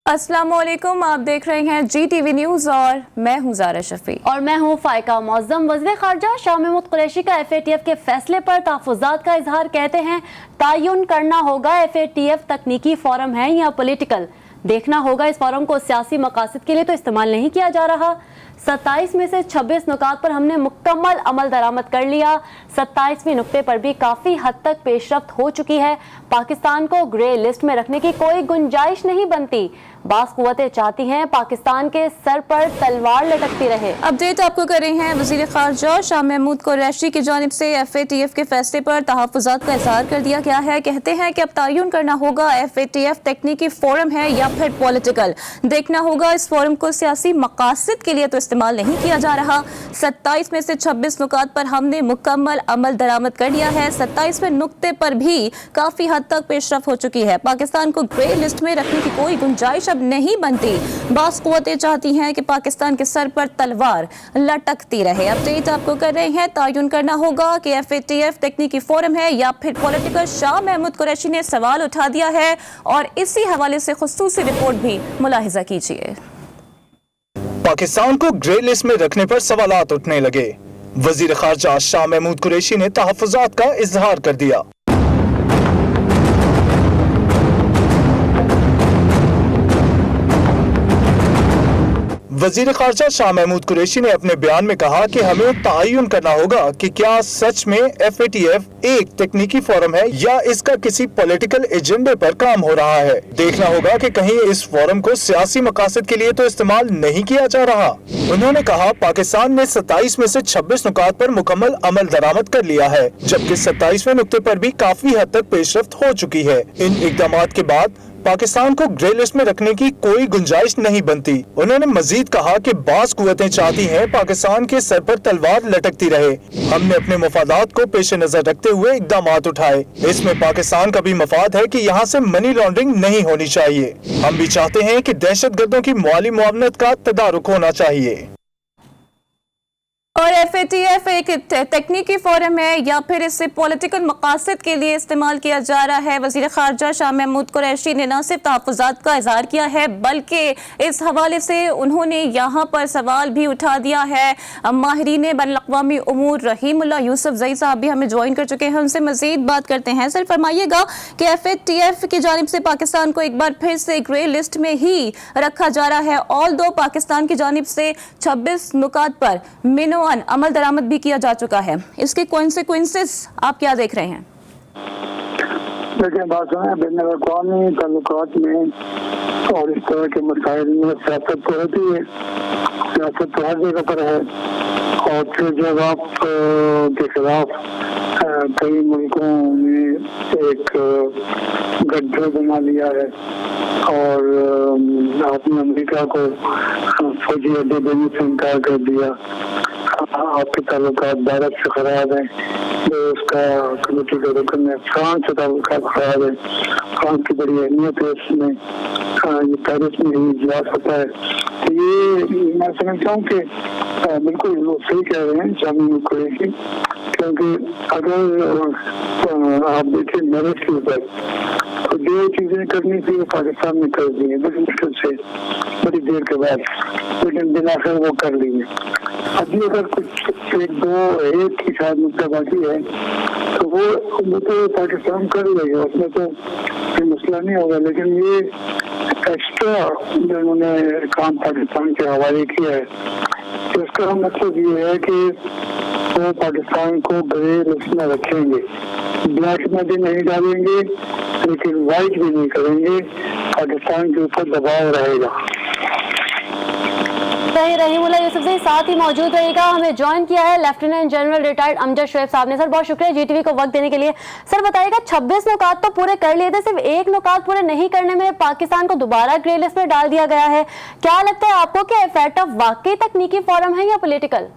अस्सलाम वालेकुम, आप देख रहे हैं GTV न्यूज़ और मैं हूं ज़ारा शफी और मैं हूं फाइका मौज़म। वज़ीर ख़ारजा शाह महमूद कुरैशी का FATF के फैसले पर तहफ़्फ़ुज़ात का इजहार। कहते हैं तयन करना होगा FATF तकनीकी फ़ोरम है या पॉलिटिकल। देखना होगा इस फोरम को सियासी मकासद के लिए तो इस्तेमाल नहीं किया जा रहा। 27 में से 26 नुकात पर हमने मुकम्मल अमल दरामद कर लिया। 27वें नुक्ते पर भी काफ़ी हद तक पेशरफ्त हो चुकी है। पाकिस्तान को ग्रे लिस्ट में रखने की कोई गुंजाइश नहीं बनती। बास कुव्वतें चाहती हैं पाकिस्तान के सर पर तलवार लटकती रहे। अपडेट आपको कर रहे हैं वज़ीर ख़ारजा शाह महमूद कुरैशी की जानिब से FATF के फैसले पर तहफ़्फ़ुज़ात का इज़हार कर दिया गया है। कहते हैं कि अब तयन करना होगा FATF तकनीकी फ़ोरम है या फिर पॉलिटिकल। देखना होगा इस फोरम को सियासी मकासद के लिए तो इस्तेमाल नहीं किया जा रहा। 27 में से 26 नुकात पर हमने मुकम्मल अमल दरामद कर लिया है। 27वें नुक्ते पर भी काफ़ी हद तक पेशरफ्त हो चुकी है। पाकिस्तान को ग्रे लिस्ट में रखने की कोई गुंजाइश अब नहीं बनती। बास कुव्वतें चाहती हैं कि पाकिस्तान के सर पर तलवार लटकती रहे। अपडेट आपको कर रहे हैं तयन करना होगा कि FATF तकनीकी फोरम है या फिर पॉलिटिकल। शाह महमूद कुरैशी ने सवाल उठा दिया है और इसी हवाले से खुसूसी रिपोर्ट भी मुलाहिजा कीजिए। पाकिस्तान को ग्रे लिस्ट में रखने पर सवालात उठने लगे। वजीर खारजा शाह महमूद कुरैशी ने तहफ़्फ़ुज़ात का इजहार कर दिया। वजीर खारजा शाह महमूद कुरैशी ने अपने बयान में कहा कि हमें तयन करना होगा कि क्या सच में FATF एक तकनीकी फोरम है या इसका किसी पॉलिटिकल एजेंडे पर काम हो रहा है। देखना होगा कि कहीं इस फोरम को सियासी मकासद के लिए तो इस्तेमाल नहीं किया जा रहा। उन्होंने कहा पाकिस्तान ने 27 में से 26 नुकात पर मुकम्मल अमल दरामद कर लिया है, जबकि 27वें नुक्ते पर भी काफी हद तक पेशरफ्त हो चुकी है। इन इक़दामात के बाद पाकिस्तान को ग्रे लिस्ट में रखने की कोई गुंजाइश नहीं बनती। उन्होंने मजीद कहा कि बास कुव्वतें चाहती हैं पाकिस्तान के सर पर तलवार लटकती रहे। हमने अपने मफादात को पेश नजर रखते हुए इक़दामात उठाए। इसमें पाकिस्तान का भी मफाद है कि यहाँ से मनी लॉन्ड्रिंग नहीं होनी चाहिए। हम भी चाहते हैं कि दहशतगर्दों की माली मुआवनत का तदारुक होना चाहिए। और FATF एक तकनीकी फोरम है या फिर इसे पॉलिटिकल मकासद के लिए इस्तेमाल किया जा रहा है। वज़ीर ख़ारजा शाह महमूद कुरैशी ने न सिर्फ तहफ़्फ़ुज़ात का इज़हार किया है बल्कि इस हवाले से उन्होंने यहाँ पर सवाल भी उठा दिया है। माहिरीन बैनुल-अक़वामी उमूर रहीमुल्लाह यूसुफ ज़ई साहब भी हमें ज्वाइन कर चुके हैं, उनसे मज़ीद बात करते हैं। सर फरमाइएगा कि FATF की जानिब से पाकिस्तान को एक बार फिर से ग्रे लिस्ट में ही रखा जा रहा है। ऑल दो पाकिस्तान की जानिब से 26 नुकात पर मिनो अमल दरामद भी किया जा चुका है, इसके कॉन्सिक्वेंसेस आप क्या देख रहे हैं? देखिए, बात है बैनुल-अक़वामी ताल्लुकात में और इस तरह के मसाइल में सियासत तो होती है, सियासत तो हर जगह पर है। और फिर जब आप के खिलाफ कई मुल्कों ने एक गठजोड़ बना लिया है और आपने अमेरिका को फौजी अड्डे देने से इनकार कर दिया, आपके ताल्लुकात भारत से खराब हैं, जो उसका कमेटी का रुकन है, फ्रांस से ताल्लुकात खराब है, फ्रांस की बड़ी अहमियत है इसमें, ये पेरिस में ही इजलास होता है। तो ये मैं समझता हूँ कि बिल्कुल वो सही कह रहे हैं शाह महमूद कुरैशी, क्योंकि अगर आप देखें मेरिट के ऊपर तो जो चीजें करनी थी वो पाकिस्तान ने कर दी है बड़ी मुश्किल से, बड़ी देर के बाद, लेकिन बिलाखिर वो कर ली है। अभी अगर कुछ एक ही शायद मुद्दा बाकी है तो वो तो पाकिस्तान कर लेगा, उसमें तो कोई मसला नहीं होगा। लेकिन ये एक्स्ट्रा जो उन्होंने काम पाकिस्तान के हवाले किया है, तो इसका मतलब ये है कि वो पाकिस्तान को ग्रे लिस्ट में रखेंगे, ब्लैक में भी नहीं डालेंगे लेकिन वाइट भी नहीं करेंगे, पाकिस्तान के ऊपर दबाव रहेगा। रहीमुल्लाह यूसुफ ज़ई साथ ही मौजूद रहेगा। हमें ज्वाइन किया है lieutenant general retired Amjad Shoaib साहब ने। सर बहुत शुक्रिया GTV को वक्त देने के लिए। सर बताइएगा 26 नुकात तो पूरे कर लिए थे, सिर्फ एक नुकात पूरे नहीं करने में पाकिस्तान को दोबारा ग्रे लिस्ट में डाल दिया गया है। क्या लगता है आपको कि FATF वाकई तकनीकी फोरम है या पॉलिटिकल?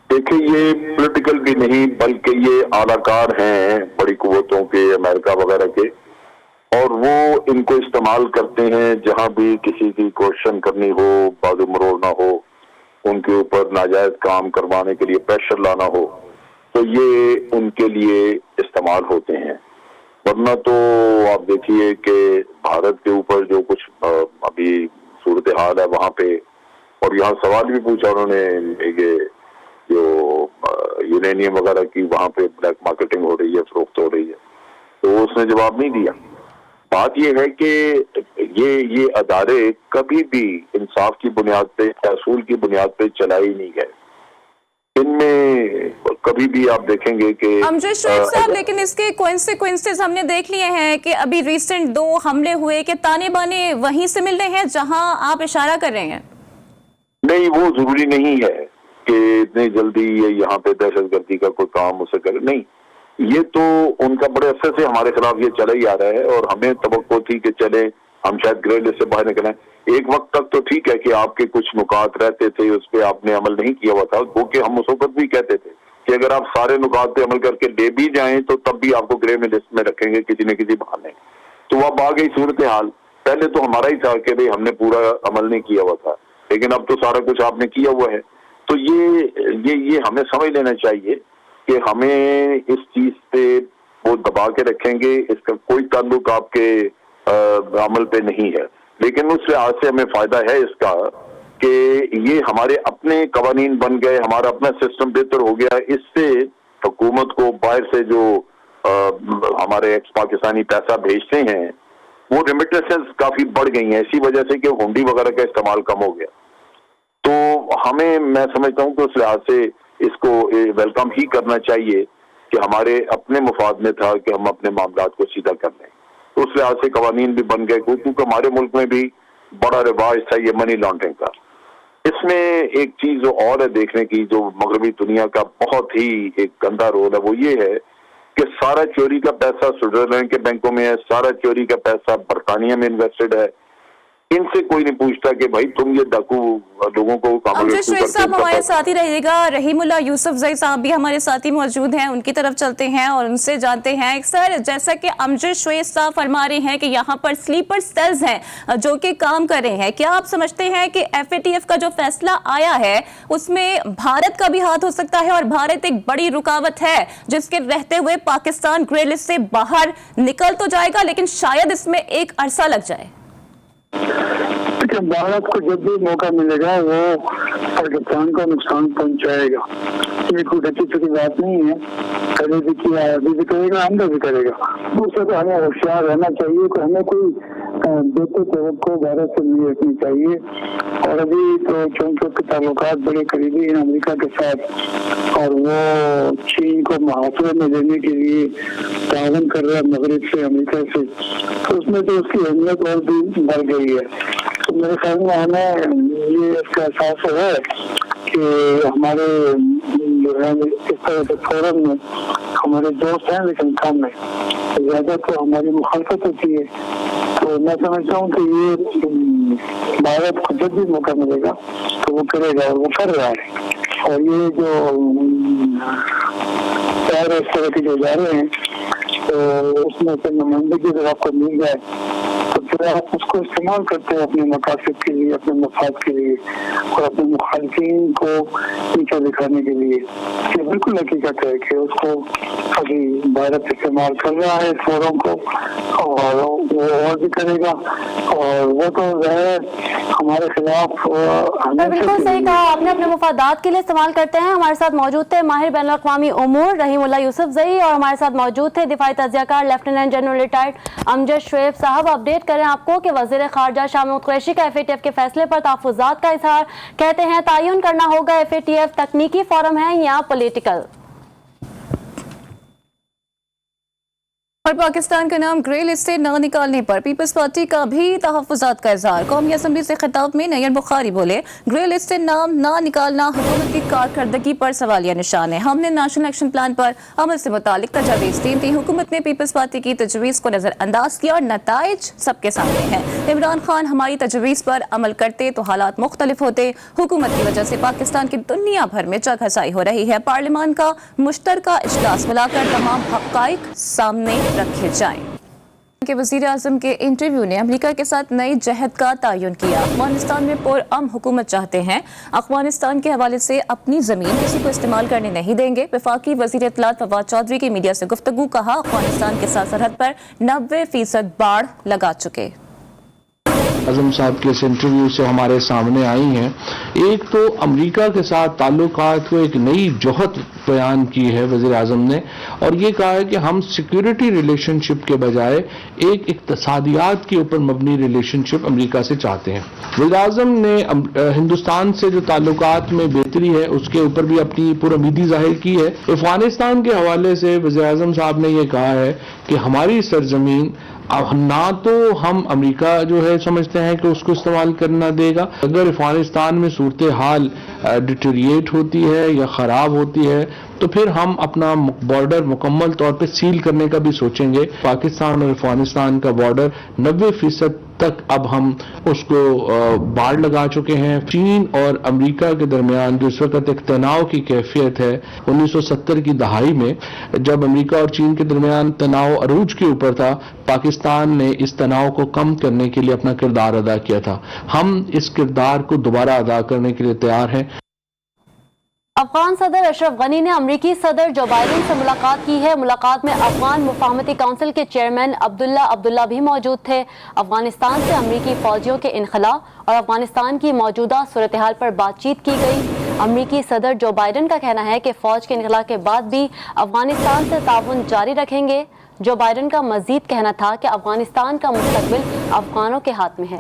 देखिए, ये पॉलिटिकल भी नहीं बल्कि ये आलाकार हैं बड़ी कुव्वतों के, अमेरिका वगैरह के, और वो इनको इस्तेमाल करते हैं जहां भी किसी की क्वेश्चन करनी हो, बाजू मरोड़ना हो, उनके ऊपर नाजायज काम करवाने के लिए प्रेशर लाना हो, तो ये उनके लिए इस्तेमाल होते हैं। वरना तो आप देखिए कि भारत के ऊपर जो कुछ अभी सूरत हाल है वहाँ पे, और यहाँ सवाल भी पूछा उन्होंने ये जो यूरेनियम वगैरह की वहाँ पे ब्लैक मार्केटिंग हो रही है, फरोख्त हो रही है, तो उसने जवाब नहीं दिया। बात ये है कि ये अदारे कभी भी इंसाफ की बुनियाद पे, असूल की बुनियाद पे चलाई नहीं गए। इनमें कभी भी आप देखेंगे कि अमजद शोएब साहब, लेकिन इसके कॉन्सिक्वेंसेस हमने देख लिए हैं कि अभी रिसेंट 2 हमले हुए कि ताने बाने वहीं से मिल रहे हैं जहां आप इशारा कर रहे हैं। नहीं, वो जरूरी नहीं है कि इतनी जल्दी ये यहाँ पे दहशतगर्दी का कोई काम उसे करे, नहीं, ये तो उनका बड़े अरसे से हमारे खिलाफ ये चला ही आ रहा है, और हमें तवक्को थी कि चले हम शायद ग्रे लिस्ट से बाहर निकलें। एक वक्त तक तो ठीक है कि आपके कुछ नुकात रहते थे, उस पर आपने अमल नहीं किया हुआ था, क्योंकि हम उस वक्त भी कहते थे कि अगर आप सारे नुकात पे अमल करके ले भी जाएं तो तब भी आपको ग्रे में लिस्ट में रखेंगे किसी न किसी बहाने। तो अब आ गई सूरत हाल। पहले तो हमारा ही था कि भाई हमने पूरा अमल नहीं किया हुआ था, लेकिन अब तो सारा कुछ आपने किया हुआ है। तो ये हमें समझ लेना चाहिए कि हमें इस चीज पे वो दबा के रखेंगे, इसका कोई ताल्लुक आपके अमल पे नहीं है, लेकिन उस लिहाज से हमें फायदा है इसका कि ये हमारे अपने कवानीन बन गए, हमारा अपना सिस्टम बेहतर हो गया। इससे हुकूमत को बाहर से जो हमारे एक्स पाकिस्तानी पैसा भेजते हैं वो रेमिटेंसेस काफी बढ़ गई हैं, इसी वजह से कि हुंडी वगैरह का इस्तेमाल कम हो गया। तो हमें, मैं समझता हूँ कि उस लिहाज से इसको वेलकम ही करना चाहिए कि हमारे अपने मुफाद में था कि हम अपने मामलात को सीधा कर लें। तो उस लिहाज से कवानीन भी बन गए, क्योंकि हमारे मुल्क में भी बड़ा रिवाज था ये मनी लॉन्ड्रिंग का। इसमें एक चीज और है देखने की, जो मगरबी दुनिया का बहुत ही एक गंदा रोल है, वो ये है कि सारा चोरी का पैसा स्विट्जरलैंड के बैंकों में है, सारा चोरी का पैसा बरतानिया में इन्वेस्टेड है। इनसे कोई नहीं पूछता कि भाई तुम ये डाकू लोगों को अमजद शोएब साहब हमारे साथ ही रहिएगा। रहीमुल्लाह यूसुफजई साहब भी हमारे साथ ही मौजूद हैं, उनकी तरफ चलते हैं और उनसे जानते हैं। सर, जैसा कि अमजद शोएब साहब फरमा रहे हैं कि यहाँ पर स्लीपर सेल्स हैं जो कि काम कर रहे हैं, क्या आप समझते हैं कि FATF का जो फैसला आया है उसमें भारत का भी हाथ हो सकता है, और भारत एक बड़ी रुकावट है जिसके रहते हुए पाकिस्तान ग्रे लिस्ट से बाहर निकल तो जाएगा, लेकिन शायद इसमें एक अरसा लग जाए? भारत को जब भी मौका मिलेगा वो पाकिस्तान को नुकसान पहुंचाएगा, ये कोई ढकी छुटी बात नहीं है। कभी भी किया, अभी भी करेगा, आंदा भी करेगा। दूसरा तो हमें होशियार रहना चाहिए कि हमें कोई बेहतर तवक्को भारत से नहीं रखनी चाहिए। और अभी तो चूंकि के ताल्लुकात बड़े करीबी हैं अमेरिका के साथ, और वो चीन को मुहासरे में लेने के लिए ताउन कर रहा है मगरब से, अमेरिका से, तो उसमें तो उसकी अहमियत और भी बढ़ गई है। तो मेरे ख्याल में हमें ये इसका एहसास है कि हमारे जो है इस तरह के फोरम में हमारे दोस्त हैं, लेकिन कम है, ज्यादा तो हमारी मुखालफत होती है। तो मैं समझता हूँ कि ये भारत को जब भी मौका मिलेगा तो वो करेगा, और वो कर रहा है। और ये जो इस तरह के जो इदारे हैं तो उसमें से नुमाइंदगी जब आपको मिल जाए तो फिर आप उसको इस्तेमाल करते हो अपने मकासद के लिए, अपने मफाद के लिए, और अपने मुखालिफिन को नीचे दिखाने के लिए। ये बिल्कुल हकीकत है कि उसको अभी भारत इस्तेमाल कर रहा है फोरम को, और वो और भी करेगा, और वो तो हमारे खिलाफ। बिल्कुल सही कहा आपने, अपने मुफादात के लिए इस्तेमाल करते हैं। हमारे साथ मौजूद थे माहिर बैनुल-अक़वामी उमूर रहीमुल्लाह यूसुफजई, और हमारे साथ मौजूद थे दिफाई तज़कियाकार lieutenant general retired Amjad Shoaib sahab. Update करें आपको कि वज़ीर ख़ारजा शाह महमूद कुरैशी का FATF के फैसले पर तहफ़्फ़ुज़ात का इज़हार, कहते हैं तयन करना होगा FATF तकनीकी फोरम है या पॉलिटिकल। और पाकिस्तान का नाम ग्रे लिस्ट से न निकालने पर पीपल्स पार्टी का भी तहफ़्फ़ुज़ात का इज़हार। कौमी असम्बली से खिताब में नय्यर बुखारी बोले, ग्रे लिस्ट से नाम ना निकालना हुकूमत की कारकर्दगी पर सवालिया निशान है। हमने नेशनल एक्शन प्लान पर अमल से मुतालिक तजवीज़ दी थी, हुकूमत ने पीपल्स पार्टी की तजवीज़ को नज़रअंदाज किया और नताइज सबके सामने हैं। इमरान खान हमारी तजवीज़ पर अमल करते तो हालात मुख्तलिफ होते। हुकूमत की वजह से पाकिस्तान की दुनिया भर में जगहसाई हो रही है। पार्लियामान का मुश्तरका इजलास बुलाकर तमाम हक़ाइक़ सामने रखे जाएं। کہ وزیر اعظم کے انٹرویو نے امریکہ کے ساتھ نئی جہد کا تعین کیا. افغانستان میں پرامن حکومت چاہتے ہیں. افغانستان کے حوالے سے اپنی زمین کسی کو استعمال کرنے نہیں دیں گے. وفاقی وزیر اطلاعات فواد چودھری کی میڈیا سے گفتگو. کہا افغانستان کے ساتھ سرحد پر 90% باڑ لگا چکے. اعظم صاحب کے اس انٹرویو سے ہمارے سامنے آئی ہیں. ایک تو امریکہ کے ساتھ تعلقات کو ایک نئی جوہت بیان کی ہے وزیر اعظم نے, اور یہ کہا ہے کہ ہم سیکیورٹی ریلیشن شپ کے بجائے ایک اقتصادیات کے اوپر مبنی ریلیشن شپ امریکہ سے چاہتے ہیں. وزیر اعظم نے ہندوستان سے جو تعلقات میں بہتری ہے اس کے اوپر بھی اپنی پرامیدی ظاہر کی ہے. افغانستان کے حوالے سے وزیر اعظم صاحب نے یہ کہا ہے کہ ہماری سرزمین نہ تو ہم امریکہ جو ہے سمجھتے ہیں کہ اس کو استعمال کرنا دے گا. اگر افغانستان میں صورتحال ڈیٹیریٹ ہوتی ہے یا خراب ہوتی ہے تو پھر ہم اپنا بارڈر مکمل طور پہ سیل کرنے کا بھی سوچیں گے. پاکستان اور افغانستان کا بارڈر 90% تک اب ہم اس کو باڑ لگا چکے ہیں. چین اور امریکہ کے درمیان جو اس وقت ایک تناؤ کی کیفیت ہے, 1970 کی دہائی میں جب امریکہ اور چین کے درمیان تناؤ عروج کے اوپر تھا, پاکستان نے اس تناؤ کو کم کرنے کے لیے اپنا کردار ادا کیا تھا. ہم اس کردار کو دوبارہ ادا کرنے کے لیے تیار ہیں. افغان صدر اشرف غنی نے امریکی صدر جو بائیڈن سے ملاقات کی ہے. ملاقات میں افغان مفاہمتی کونسل کے چیئرمین عبداللہ بھی موجود تھے. افغانستان سے امریکی فوجیوں کے انخلاء اور افغانستان کی موجودہ صورتحال پر بات چیت کی گئی. امریکی صدر جو بائیڈن کا کہنا ہے کہ فوج کے انخلاء کے بعد بھی افغانستان سے تعاون جاری رکھیں گے. جو بائیڈن کا مزید کہنا تھا کہ افغانستان کا مستقبل افغانوں کے ہاتھ میں ہے.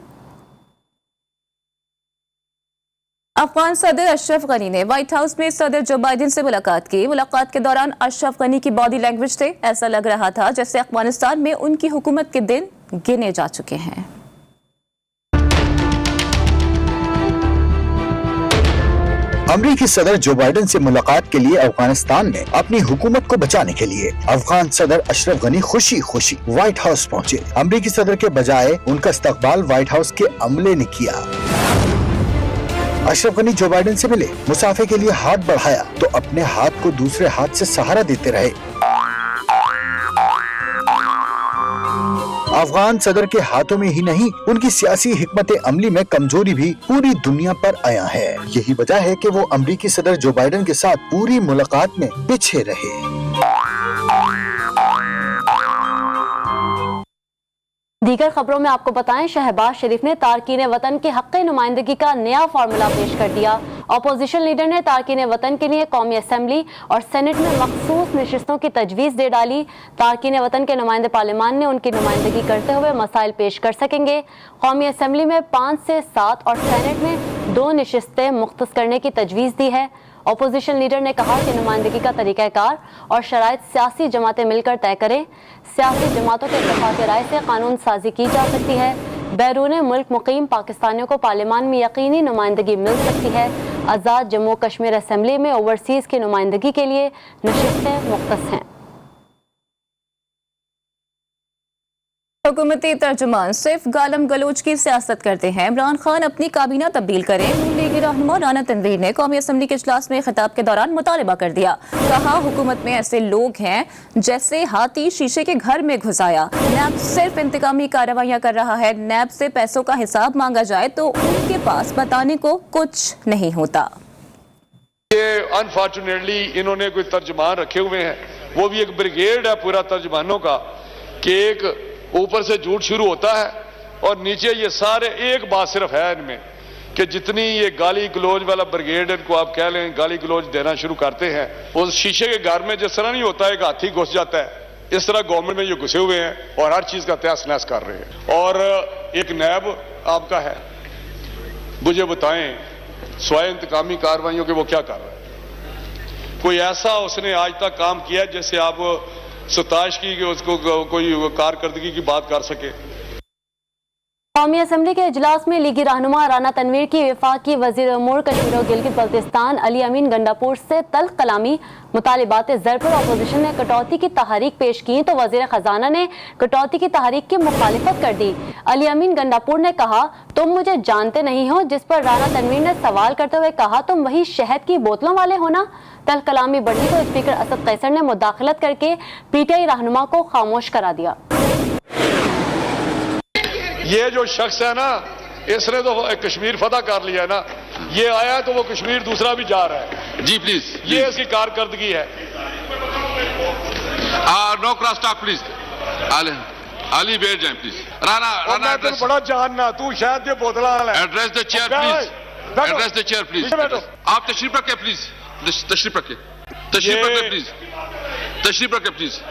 افغان صدر اشرف غنی نے وائٹ ہاؤس میں صدر جو بائیڈن سے ملاقات کی. ملاقات کے دوران اشرف غنی کی باڈی لینگویج سے ایسا لگ رہا تھا جیسے افغانستان میں ان کی حکومت کے دن گنے جا چکے ہیں. امریکی صدر جو بائیڈن سے ملاقات کے لیے افغانستان میں اپنی حکومت کو بچانے کے لیے افغان صدر اشرف غنی خوشی وائٹ ہاؤس پہنچے. امریکی صدر کے بجائے ان کا استقبال وائٹ ہاؤس کے عملے نے کیا. اشرف غنی جو بائیڈن سے ملے, مسافے کے لیے ہاتھ بڑھایا تو اپنے ہاتھ کو دوسرے ہاتھ سے سہارا دیتے رہے. افغان صدر کے ہاتھوں میں ہی نہیں, ان کی سیاسی حکمت عملی میں کمزوری بھی پوری دنیا پر آیا ہے. یہی وجہ ہے کہ وہ امریکی صدر جو بائیڈن کے ساتھ پوری ملاقات میں پیچھے رہے. دیگر خبروں میں آپ کو بتائیں, شہباز شریف نے تارکین وطن کے حق نمائندگی کا نیا فارمولا پیش کر دیا. اپوزیشن لیڈر نے تارکین وطن کے لیے قومی اسمبلی اور سینٹ میں مخصوص نشستوں کی تجویز دے ڈالی. تارکین وطن کے نمائندے پارلیمان نے ان کی نمائندگی کرتے ہوئے مسائل پیش کر سکیں گے. قومی اسمبلی میں 5 سے 7 اور سینٹ میں 2 نشستیں مختص کرنے کی تجویز دی ہے. اپوزیشن لیڈر نے کہا کہ نمائندگی کا طریقہ کار اور شرائط سیاسی جماعتیں مل کر طے کریں. سیاسی جماعتوں کے اتفاق رائے سے قانون سازی کی جا سکتی ہے. بیرون ملک مقیم پاکستانیوں کو پارلیمان میں یقینی نمائندگی مل سکتی ہے. آزاد جموں کشمیر اسمبلی میں اوورسیز کی نمائندگی کے لیے نشستیں مختص ہیں. حکومتی ترجمان صرف گالم گلوچ کی سیاست کرتے ہیں. عمران خان اپنی کابینہ تبدیل کریں. نون لیگی رہنما رانا تنویر نے قومی اسمبلی کے اجلاس میں خطاب کے دوران مطالبہ کر دیا. کہا حکومت میں ایسے لوگ ہیں جیسے ہاتھی شیشے کے گھر میں گھس آیا. نیب صرف انتقامی کارروائیاں کر رہا ہے. نیب سے پیسوں کا حساب مانگا جائے تو ان کے پاس بتانے کو کچھ نہیں ہوتا. یہ انفارچونیٹلی انہوں نے کوئی ترجمان رکھے ہوئے ہیں, وہ بھی ایک بریگیڈ ہے پورا ترجمانوں کا, کہ ایک اوپر سے جھوٹ شروع ہوتا ہے اور نیچے یہ سارے, ایک بات صرف ہے ان میں کہ جتنی یہ گالی گلوچ والا بریگیڈ ان کو آپ کہہ لیں, گالی گلوچ دینا شروع کرتے ہیں. اس شیشے کے گھر میں جس طرح نہیں ہوتا ایک ہاتھی گھس جاتا ہے, اس طرح گورنمنٹ میں یہ گھسے ہوئے ہیں اور ہر چیز کا تہس نہس کر رہے ہیں. اور ایک نیب آپ کا ہے, مجھے بتائیں سوائے انتقامی کارروائیوں کے وہ کیا کر رہا ہے؟ کوئی ایسا اس نے آج تک کام کیا جس سے آپ ستائش کی کہ اس کو کوئی کارکردگی کی بات کر سکے؟ قومی اسمبلی کے اجلاس میں لیگی رہنما رانا تنویر کی وفاقی وزیر امور کشمیر و گلگت بلتستان علی امین گنڈاپور سے تلخ کلامی. مطالبات زر پر اپوزیشن نے کٹوتی کی تحریک پیش کی تو وزیر خزانہ نے کٹوتی کی تحریک کی مخالفت کر دی. علی امین گنڈاپور نے کہا تم مجھے جانتے نہیں ہو, جس پر رانا تنویر نے سوال کرتے ہوئے کہا تم وہی شہد کی بوتلوں والے ہو نا. تلخ کلامی بڑھی تو اسپیکر اسد قیصر نے مداخلت کر کے پی ٹی آئی رہنما کو خاموش کرا دیا. ये जो शख्स है ना, इसने तो कश्मीर फतह कर लिया है ना, ये आया तो वो कश्मीर दूसरा भी जा रहा है। जी प्लीज, ये इसकी कारकर्दगी है। No cross talk please. Ali बैठ जाए प्लीज। राना और मैं तुम बड़ा जानना, तू शायद ये बोतला है। Address the chair please, address the chair please. आप तशरीफ रखें प्लीज, तशरीफ रखें, तशरीफ रखें प्लीज, तशरीफ रखें प्लीज।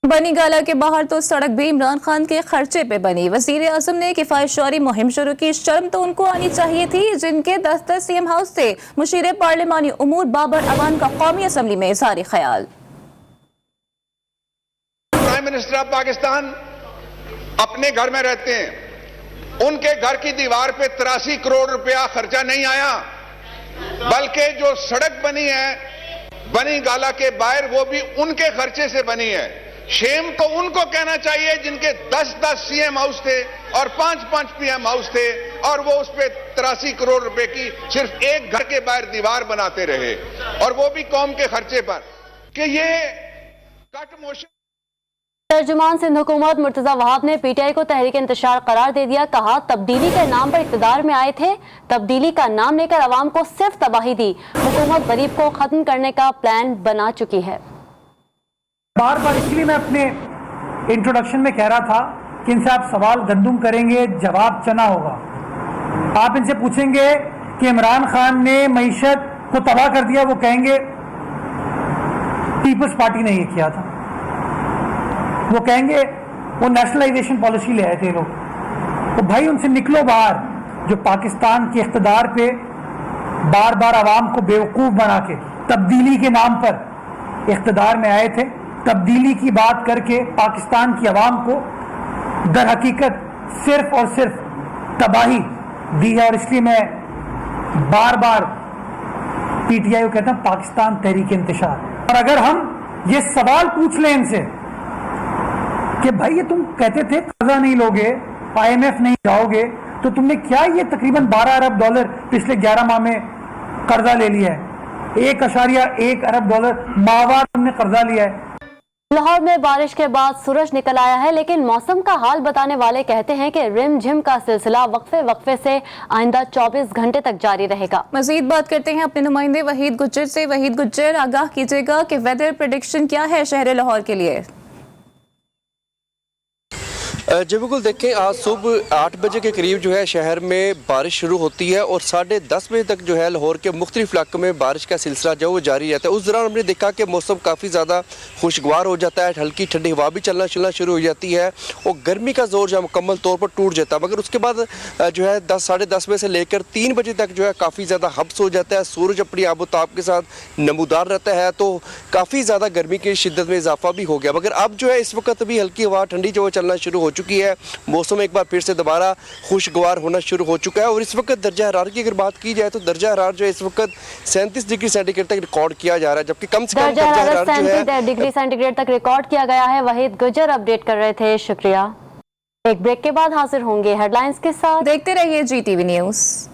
बनी गाला के बाहर तो सड़क भी इमरान खान के खर्चे पे बनी। वजीर आजम ने किफायतशारी मुहिम शुरू की। शर्म तो उनको आनी चाहिए थी जिनके दफ्तर सीएम हाउस से मुशीर पार्लिमानी उमूर बाबर अवान का कौमी असम्बली में इज़हार ख्याल। प्राइम मिनिस्टर ऑफ पाकिस्तान अपने घर में रहते हैं, उनके घर की दीवार पे 83 करोड़ रुपया खर्चा नहीं आया, बल्कि जो सड़क बनी है बनी गाला के बाहर वो भी उनके खर्चे से बनी है। शेम तो उनको कहना चाहिए जिनके 10-10 सीएम हाउस थे और 5-5 पीएम हाउस थे और वो उस पे 83 करोड़ रुपए की सिर्फ एक घर के बाहर दीवार बनाते रहे, और वो भी कौम के खर्चे पर। कि ये कट मोशन। तर्जुमान सिंध हुकूमत मुर्तजा वहाब ने पीटीआई को तहरीक इंतशार करार दे दिया। कहा तब्दीली के नाम पर इक़्तिदार में आए थे, तब्दीली का नाम लेकर अवाम को सिर्फ तबाही दी। हुकूमत गरीब को खत्म करने का प्लान बना चुकी है। बार बार इसलिए मैं अपने इंट्रोडक्शन में कह रहा था कि इनसे आप सवाल गंदुम करेंगे, जवाब चना होगा। आप इनसे पूछेंगे कि इमरान खान ने मईशत को तबाह कर दिया, वो कहेंगे पीपल्स पार्टी ने ये किया था। वो कहेंगे वो नेशनलाइजेशन पॉलिसी ले आए थे लोग। तो भाई उनसे निकलो बाहर, जो पाकिस्तान के इख्तिदार पे बार बार आवाम को बेवकूफ बना के तब्दीली के नाम पर इख्तिदार में आए थे। तब्दीली की बात करके पाकिस्तान की आवाम को दर हकीकत सिर्फ और सिर्फ तबाही दी है। और इसलिए मैं बार बार पीटीआई को कहता हूं पाकिस्तान तहरीक इंतशार। और अगर हम ये सवाल पूछ लें इनसे कि भाई ये तुम कहते थे कर्जा नहीं लोगे, IMF नहीं जाओगे, तो तुमने क्या ये तकरीबन $12 अरब पिछले 11 माह में कर्जा ले लिया है? 1.1 अरब डॉलर माहवार तुमने कर्जा लिया है। लाहौर में बारिश के बाद सूरज निकल आया है, लेकिन मौसम का हाल बताने वाले कहते हैं कि रिमझिम का सिलसिला वक्फे से आइंदा 24 घंटे तक जारी रहेगा। मजीद बात करते हैं अपने नुमाइंदे वहीद गुज्जर से। वहीद गुज्जर, आगाह कीजिएगा कि वेदर प्रेडिक्शन क्या है शहर लाहौर के लिए? जी बिल्कुल, देखें आज सुबह 8 बजे के करीब जो है शहर में बारिश शुरू होती है और 10:30 बजे तक जो है लाहौर के मुख्तलिफ इलाकों में बारिश का सिलसिला जो वो जारी रहता है। उस दौरान हमने देखा कि मौसम काफ़ी ज़्यादा खुशगवार हो जाता है, हल्की ठंडी हवा भी चलना शुरू हो जाती है और गर्मी का जोर जो है मुकम्मल तौर पर टूट जाता है। मगर उसके बाद जो है 10-10:30 बजे से लेकर 3 बजे तक जो है काफ़ी ज़्यादा हब्स हो जाता है। सूरज अपनी आबोताब के साथ नमूदार रहता है, तो काफ़ी ज़्यादा गर्मी की शिद्दत में इजाफा भी हो गया। मगर अब जो है इस वक्त भी हल्की हवा ठंडी जो चलना शुरू हो चुकी है, मौसम एक बार फिर से दोबारा खुशगवार होना शुरू हो चुका है। और इस वक्त दर्जा हरारत की अगर बात की जाए तो दर्जा हरारत जो है इस वक्त 37 डिग्री सेंटीग्रेड तक रिकॉर्ड किया जा रहा है, जबकि कम से कम दर्जा हरारत 37 डिग्री सेंटीग्रेड तक रिकॉर्ड किया गया है। वहीद गुज्जर अपडेट कर रहे थे, शुक्रिया। एक ब्रेक के बाद हाजिर होंगे हेडलाइंस के साथ। देखते रहिए GTV न्यूज़।